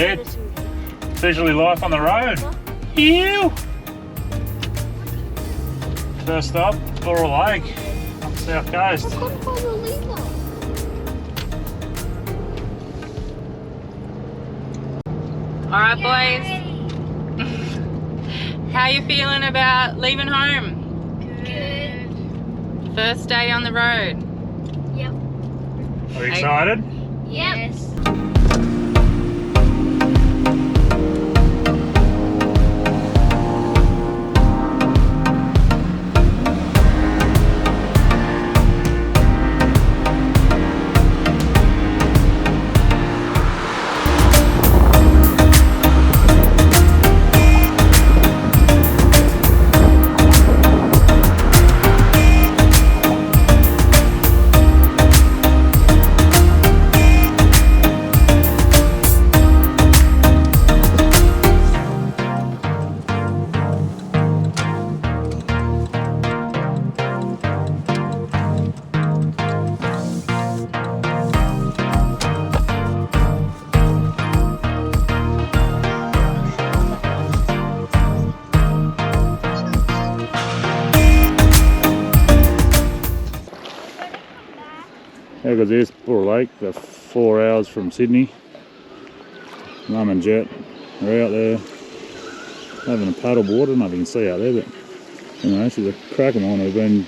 it. Officially life on the road. Ew! First stop, Burrill Lake, on the South Coast. I couldn't find the lever. Alright boys, how you feeling about leaving home? Good. First day on the road. Yep. Are you excited? Yes. How goes this? Burrill Lake, about 4 hours from Sydney. Mum and Jet are out there having a paddleboard. I don't know if you can see out there, but you know, she's a cracking one. We've been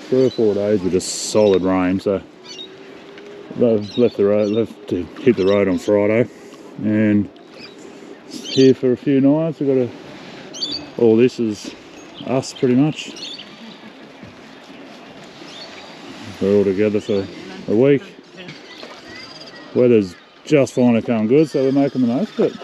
3 or 4 days with just solid rain, so they've left to hit the road on Friday, and here for a few nights. We've got all this is us pretty much. We're all together for a week. Weather's just finally come good, so we're making the most of it.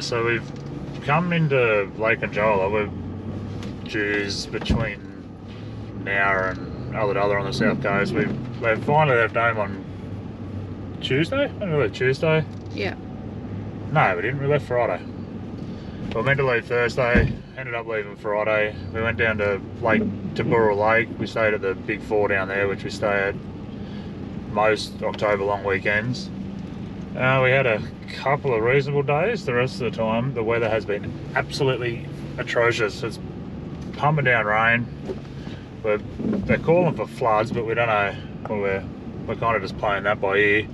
So we've come into Lake Conjola. We're due between now and Ulladulla on the South Coast. They've finally left home on Tuesday? I think we left Tuesday. Yeah. No, we didn't. We left Friday. We were meant to leave Thursday, ended up leaving Friday. We went down to Burrill Lake. We stayed at the Big Four down there, which we stay at most October long weekends. We had a couple of reasonable days. The rest of the time, the weather has been absolutely atrocious. It's pumping down rain. They're calling for floods, but we don't know. We're kind of just playing that by ear.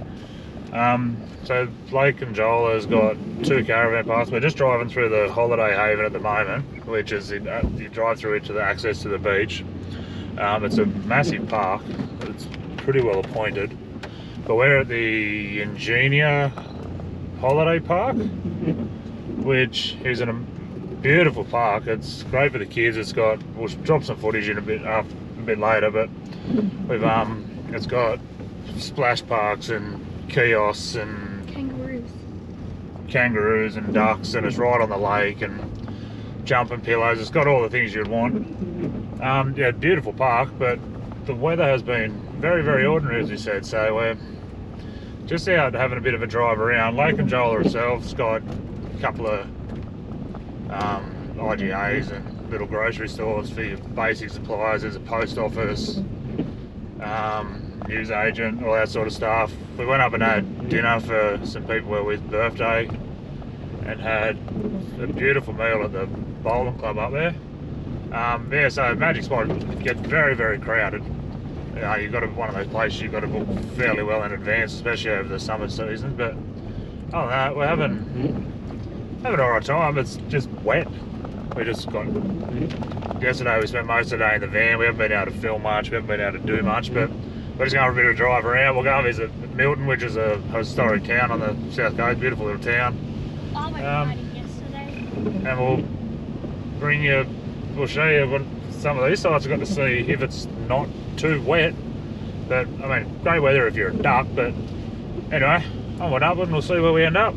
So Lake Conjola has got 2 caravan parks. We're just driving through the Holiday Haven at the moment, which is you drive through it to the access to the beach. It's a massive park. It's pretty well appointed. But we're at the Ingenia Holiday Park, which is a beautiful park. It's great for the kids. We'll drop some footage in a bit later, but it's got splash parks and kiosks and kangaroos and ducks, and it's right on the lake, and jumping pillows. It's got all the things you'd want. Yeah, beautiful park, but the weather has been very, very ordinary, as we said, so we're just out having a bit of a drive around. Lake Conjola itself's got a couple of IGAs and little grocery stores for your basic supplies. There's a post office, news agent, all that sort of stuff. We went up and had dinner for some people we were with birthday, and had a beautiful meal at the bowling club up there. Yeah, so Magic Spot gets very, very crowded. You've got one of those places you've got to book fairly well in advance, especially over the summer season. But other than that, we're having an alright time. It's just wet. We just got yesterday. We spent most of the day in the van. We haven't been able to film much. We haven't been able to do much. But we're just going for a bit of a drive around. We'll go and visit Milton, which is a historic town on the South Coast. Beautiful little town. I went riding yesterday. And we'll show you some of these sites I've got to see if it's not too wet. But I mean, great weather if you're a duck. But anyway, onward and upward, and we'll see where we end up.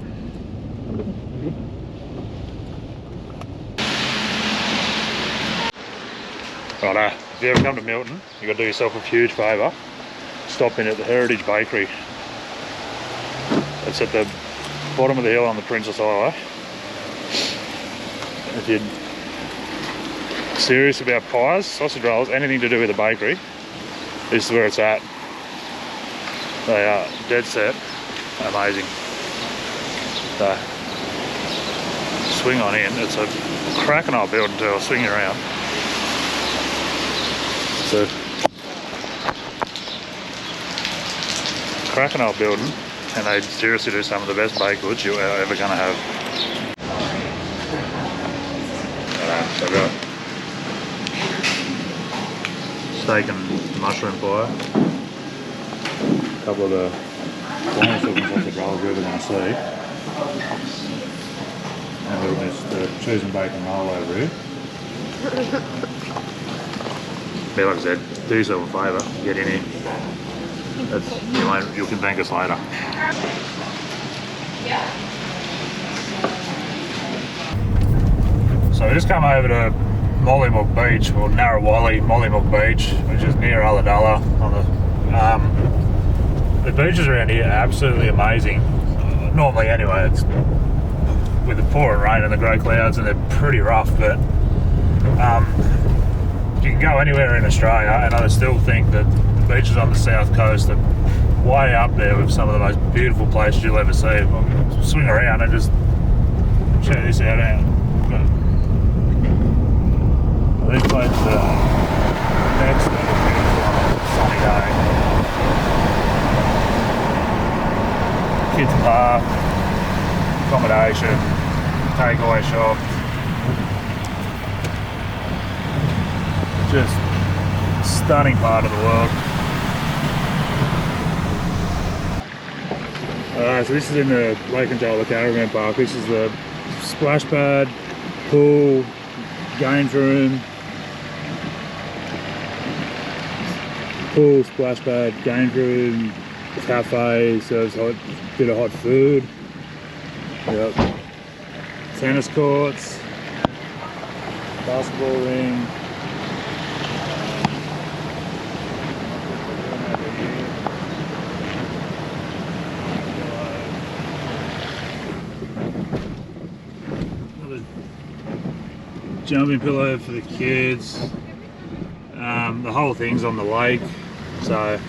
Righto, if you ever come to Milton, you've got to do yourself a huge favour. Stop in at the Heritage Bakery. It's at the bottom of the hill on the Princess Highway. If you're serious about pies, sausage rolls, anything to do with a bakery, this is where it's at. They are dead set, amazing. So, swing on in, it's a cracking old building too, I'll swing you around. It's a cracking old building, and they seriously do some of the best baked goods you're ever going to have. So I've got steak and mushroom pie. A couple of the finest looking sausage rolls you're ever going to see. And we've got this cheese and bacon roll over here. But like I said, do yourself a favour, get in here. You can thank us later. So we just come over to Mollymook Beach, or Narrawali Mollymook Beach, which is near Ulladulla. The beaches around here are absolutely amazing. Normally anyway, it's with the pouring rain and the grey clouds, and they're pretty rough, but you can go anywhere in Australia, and I still think that the beaches on the South Coast are way up there with some of the most beautiful places you'll ever see. We'll swing around and just check this out. These places are next to a sunny day. Kids park, accommodation, takeaway shop. Just stunning part of the world. So this is in the Lake Conjola caravan park. This is the splash pad, pool, games room, pool, splash pad, games room, cafe, serves a bit of hot food. Yep. Tennis courts, basketball ring. Jumping pillow for the kids. The whole thing's on the lake, so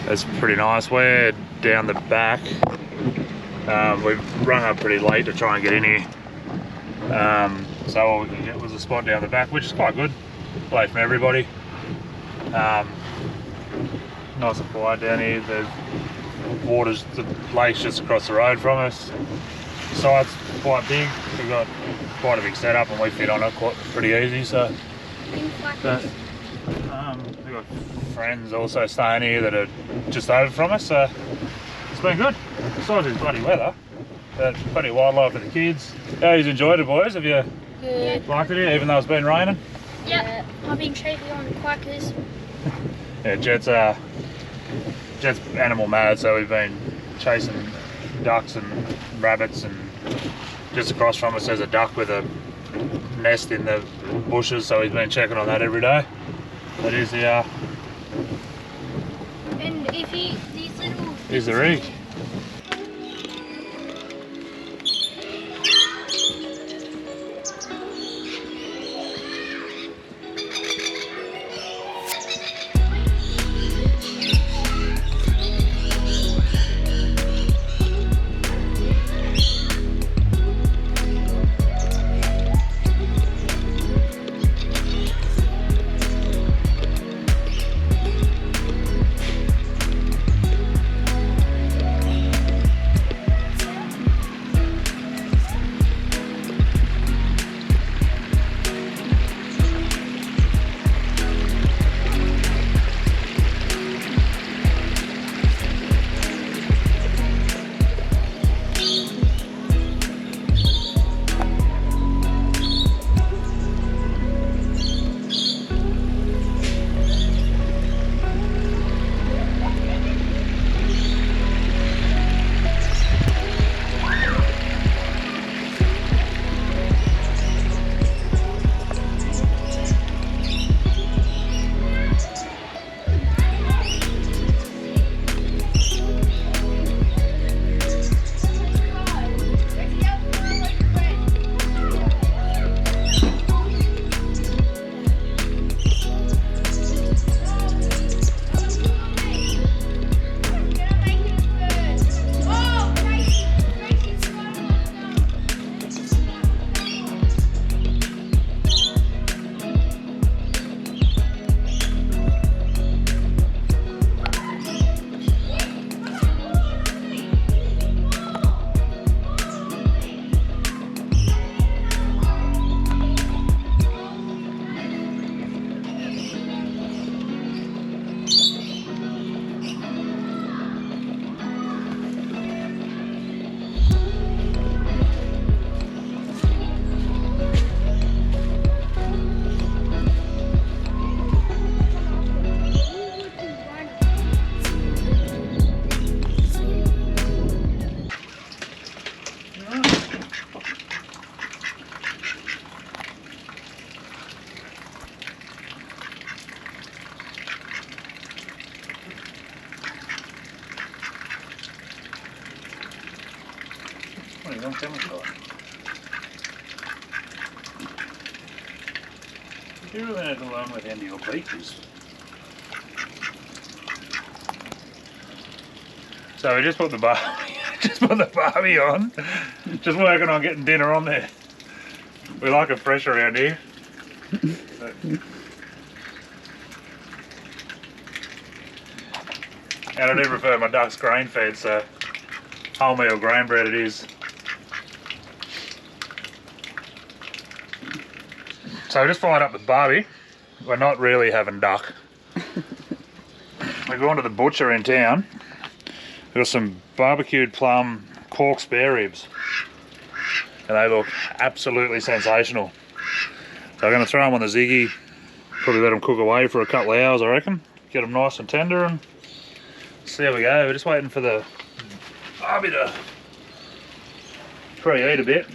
that's pretty nice. We're down the back. We've rung up pretty late to try and get in here. So all we can get was a spot down the back, which is quite good. Away from everybody. Nice and quiet down here. The lake's just across the road from us. The site's quite big. We've got quite a big setup and we fit on it pretty easy. So we've got friends also staying here that are just over from us. So it's been good. Besides this bloody weather, but plenty of wildlife for the kids. How you enjoyed it, boys? Have you liked it here, even though it's been raining? Yep, I've been chasing on quackers. Yeah, Jet's animal mad, so we've been chasing ducks and rabbits, and just across from us there's a duck with a nest in the bushes, so he's been checking on that every day. That is the And if he, these little... Here's the rig. semi-tight. You really need to learn where the end of your beak is. So we just put the barbie on. Just working on getting dinner on there. We like it fresh around here. And I do prefer my ducks grain fed, so wholemeal grain bread it is. So we just fired up with Barbie. We're not really having duck. We're going to the butcher in town. We've got some barbecued plum cork spare ribs. And they look absolutely sensational. So I'm going to throw them on the ziggy. Probably let them cook away for a couple of hours, I reckon. Get them nice and tender and see how we go. We're just waiting for the Barbie to preheat a bit.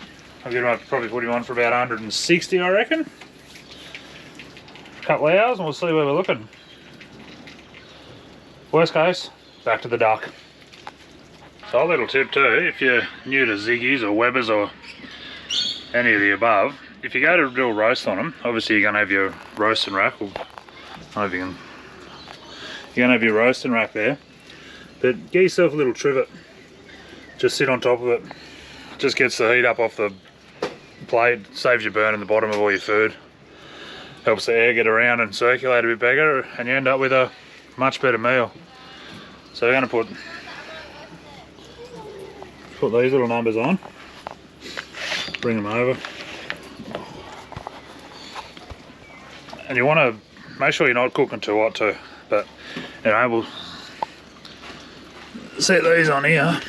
I'm going to probably put him on for about 160, I reckon. A couple of hours and we'll see where we're looking. Worst case, back to the duck. So a little tip too, if you're new to Ziggy's or Weber's or any of the above, if you go to do a roast on them, obviously you're going to have your roasting rack. Or, I don't know if you can. You're going to have your roasting rack there. But get yourself a little trivet. Just sit on top of it. Just gets the heat up off the plate, saves you burning the bottom of all your food. Helps the air get around and circulate a bit better, and you end up with a much better meal. So we're going to put these little numbers on, bring them over, and you want to make sure you're not cooking too hot too, but you know, we'll set these on here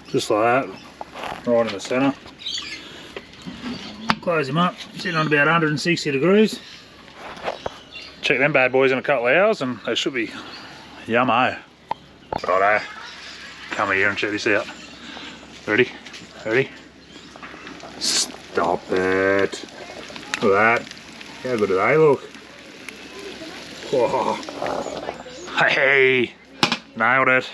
just like that, right in the centre. Close them up, sitting on about 160 degrees. Check them bad boys in a couple of hours and they should be yummo. Righto, come here and check this out. Ready? Ready? Stop it. Look at that. How good do they look? Whoa. Hey, nailed it.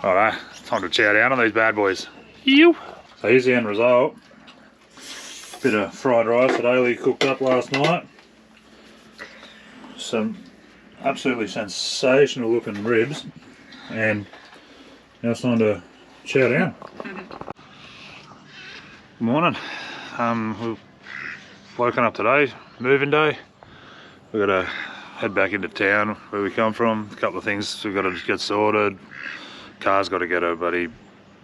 Alright, time to chow down on these bad boys. So here's the end result. Bit of fried rice that Ailey cooked up last night. Some absolutely sensational looking ribs, and now it's time to chow down. Good morning. We've woken up today, moving day. We've got to head back into town where we come from. A couple of things we've got to get sorted. Car's got to get a buddy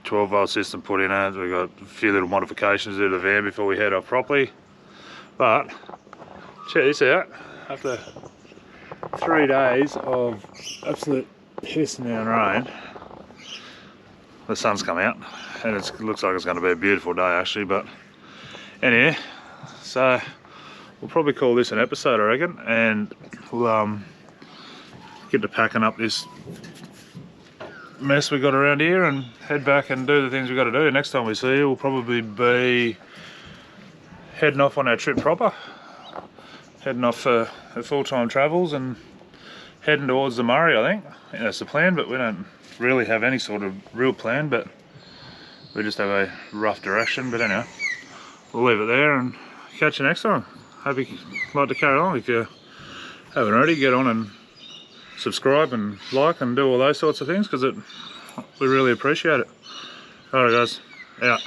12-volt system put in it. We've got a few little modifications to the van before we head off properly. But check this out. After 3 days of absolute pissing down rain, the sun's come out and it looks like it's going to be a beautiful day actually. But anyway, so we'll probably call this an episode, I reckon, and we'll get to packing up this mess we got around here and head back and do the things we got to do. Next time we see you, we'll probably be heading off on our trip proper, heading off for full-time travels and heading towards the Murray. I think that's the plan, but we don't really have any sort of real plan, but we just have a rough direction. But anyhow, we'll leave it there and catch you next time. Hope you like to carry on. If you haven't already, get on and subscribe and like and do all those sorts of things, because we really appreciate it. Alright guys, out.